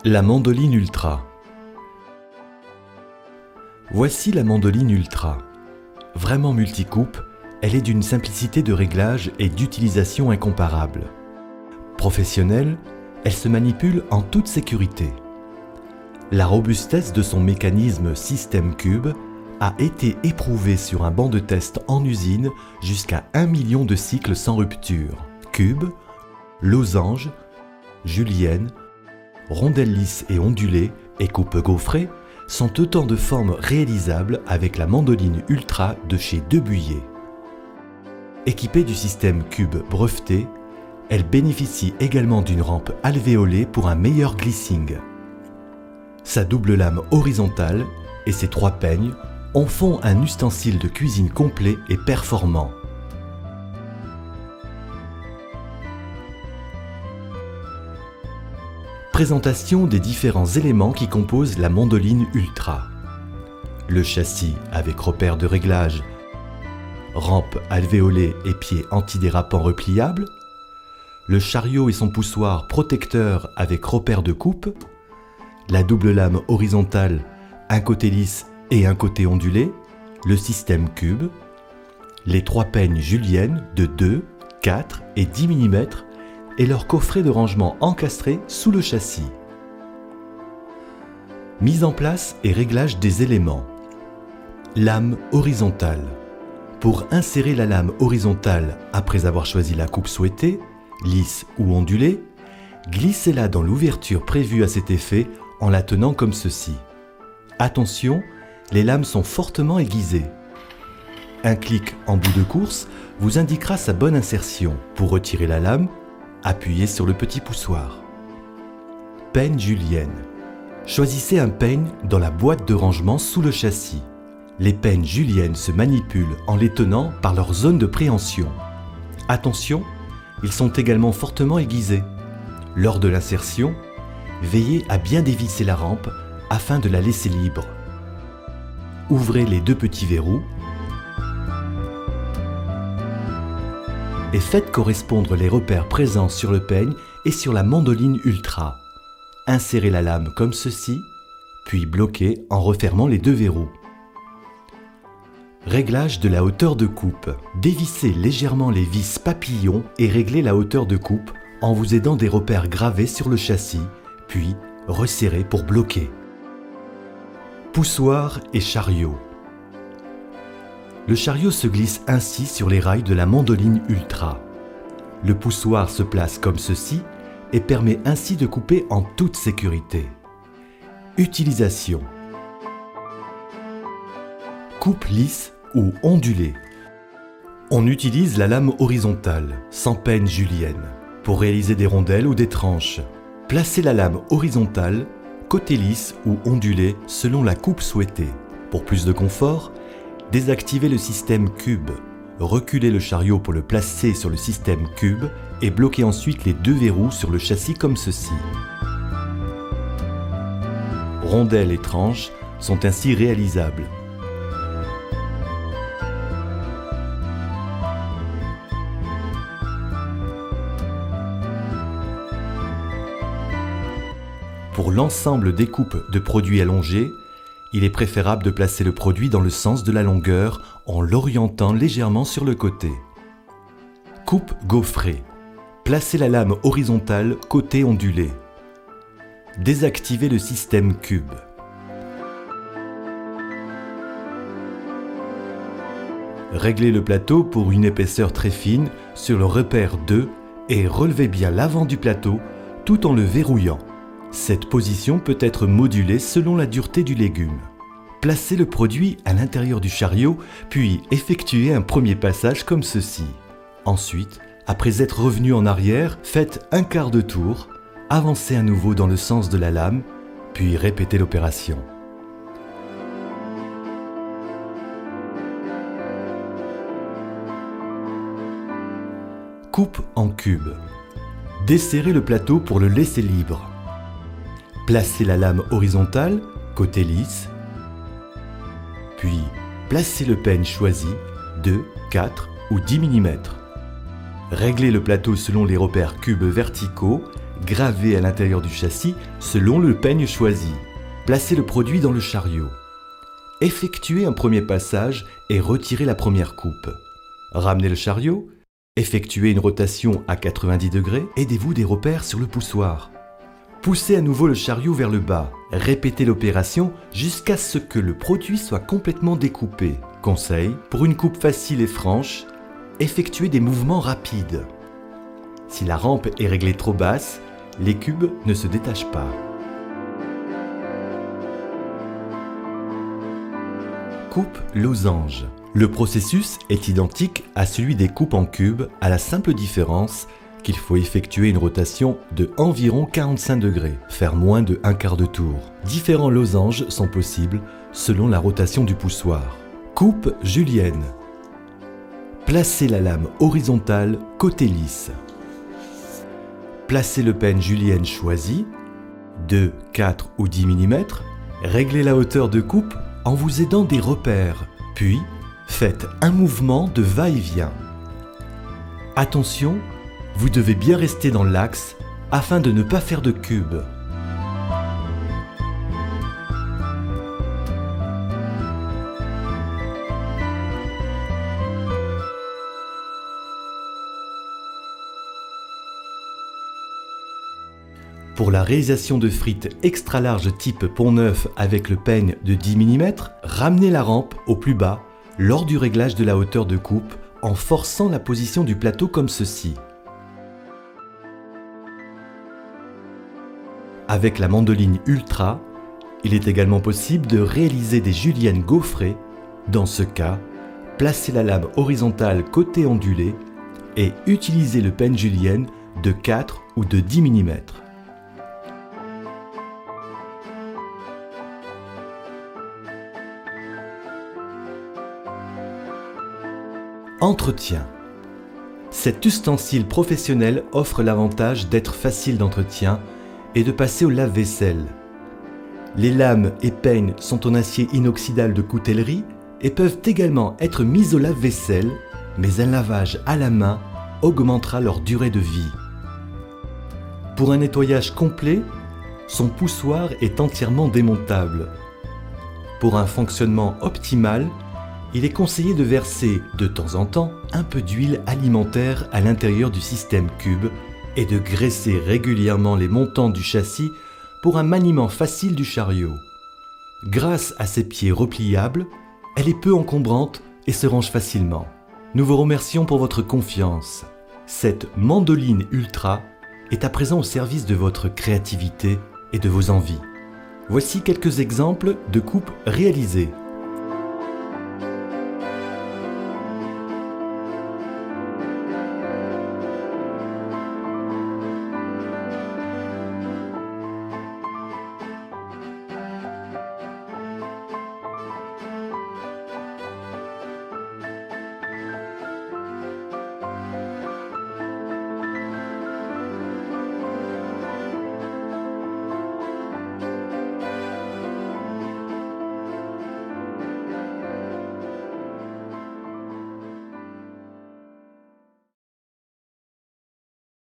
La mandoline Ultra. Voici la mandoline Ultra. Vraiment multicoupe, elle est d'une simplicité de réglage et d'utilisation incomparable. Professionnelle, elle se manipule en toute sécurité. La robustesse de son mécanisme système Cube a été éprouvée sur un banc de test en usine jusqu'à 1 million de cycles sans rupture. Cube, losange, julienne, rondelles lisses et ondulées et coupe gaufrée sont autant de formes réalisables avec la mandoline Ultra de chez Debuyer. Équipée du système Cube breveté, elle bénéficie également d'une rampe alvéolée pour un meilleur glissing. Sa double lame horizontale et ses 3 peignes en font un ustensile de cuisine complet et performant. Présentation des différents éléments qui composent la mandoline Ultra. Le châssis avec repère de réglage, rampe alvéolée et pieds antidérapants repliables, le chariot et son poussoir protecteur avec repère de coupe, la double lame horizontale, un côté lisse et un côté ondulé, le système Cube, les 3 peignes juliennes de 2, 4 et 10 mm et leur coffret de rangement encastré sous le châssis. Mise en place et réglage des éléments. Lame horizontale. Pour insérer la lame horizontale après avoir choisi la coupe souhaitée, lisse ou ondulée, glissez-la dans l'ouverture prévue à cet effet en la tenant comme ceci. Attention, les lames sont fortement aiguisées. Un clic en bout de course vous indiquera sa bonne insertion. Pour retirer la lame, appuyez sur le petit poussoir. Peigne julienne. Choisissez un peigne dans la boîte de rangement sous le châssis. Les peignes juliennes se manipulent en les tenant par leur zone de préhension. Attention, ils sont également fortement aiguisés. Lors de l'insertion, veillez à bien dévisser la rampe afin de la laisser libre. Ouvrez les 2 petits verrous et faites correspondre les repères présents sur le peigne et sur la mandoline Ultra. Insérez la lame comme ceci, puis bloquez en refermant les 2 verrous. Réglage de la hauteur de coupe. Dévissez légèrement les vis papillons et réglez la hauteur de coupe en vous aidant des repères gravés sur le châssis, puis resserrez pour bloquer. Poussoir et chariot. Le chariot se glisse ainsi sur les rails de la mandoline Ultra. Le poussoir se place comme ceci et permet ainsi de couper en toute sécurité. Utilisation. Coupe lisse ou ondulée. On utilise la lame horizontale, sans peigne julienne, pour réaliser des rondelles ou des tranches. Placez la lame horizontale, côté lisse ou ondulé selon la coupe souhaitée. Pour plus de confort, désactivez le système Cube. Reculez le chariot pour le placer sur le système Cube et bloquez ensuite les 2 verrous sur le châssis comme ceci. Rondelles et tranches sont ainsi réalisables. Pour l'ensemble des coupes de produits allongés, il est préférable de placer le produit dans le sens de la longueur en l'orientant légèrement sur le côté. Coupe gaufrée. Placez la lame horizontale côté ondulé. Désactivez le système Cube. Réglez le plateau pour une épaisseur très fine sur le repère 2 et relevez bien l'avant du plateau tout en le verrouillant. Cette position peut être modulée selon la dureté du légume. Placez le produit à l'intérieur du chariot, puis effectuez un premier passage comme ceci. Ensuite, après être revenu en arrière, faites un quart de tour, avancez à nouveau dans le sens de la lame, puis répétez l'opération. Coupe en cube. Desserrez le plateau pour le laisser libre. Placez la lame horizontale, côté lisse, puis placez le peigne choisi, 2, 4 ou 10 mm. Réglez le plateau selon les repères cubes verticaux gravée à l'intérieur du châssis selon le peigne choisi. Placez le produit dans le chariot. Effectuez un premier passage et retirez la première coupe. Ramenez le chariot, effectuez une rotation à 90 degrés, aidez-vous des repères sur le poussoir. Poussez à nouveau le chariot vers le bas. Répétez l'opération jusqu'à ce que le produit soit complètement découpé. Conseil, pour une coupe facile et franche, effectuez des mouvements rapides. Si la rampe est réglée trop basse, les cubes ne se détachent pas. Coupe losange. Le processus est identique à celui des coupes en cubes, à la simple différence qu'il faut effectuer une rotation de environ 45 degrés, faire moins de un quart de tour. Différents losanges sont possibles selon la rotation du poussoir. Coupe julienne. Placez la lame horizontale côté lisse. Placez le peigne julienne choisi, 2, 4 ou 10 mm. Réglez la hauteur de coupe en vous aidant des repères, puis faites un mouvement de va-et-vient. Attention, vous devez bien rester dans l'axe afin de ne pas faire de cubes. Pour la réalisation de frites extra larges type Pont-Neuf avec le peigne de 10 mm, ramenez la rampe au plus bas lors du réglage de la hauteur de coupe en forçant la position du plateau comme ceci. Avec la mandoline Ultra, il est également possible de réaliser des juliennes gaufrées. Dans ce cas, placez la lame horizontale côté ondulé et utilisez le peigne julienne de 4 ou de 10 mm. Entretien. Cet ustensile professionnel offre l'avantage d'être facile d'entretien et de passer au lave-vaisselle. Les lames et peignes sont en acier inoxydable de coutellerie et peuvent également être mises au lave-vaisselle, mais un lavage à la main augmentera leur durée de vie. Pour un nettoyage complet, son poussoir est entièrement démontable. Pour un fonctionnement optimal, il est conseillé de verser de temps en temps un peu d'huile alimentaire à l'intérieur du système cube et de graisser régulièrement les montants du châssis pour un maniement facile du chariot. Grâce à ses pieds repliables, elle est peu encombrante et se range facilement. Nous vous remercions pour votre confiance. Cette mandoline Ultra est à présent au service de votre créativité et de vos envies. Voici quelques exemples de coupes réalisées.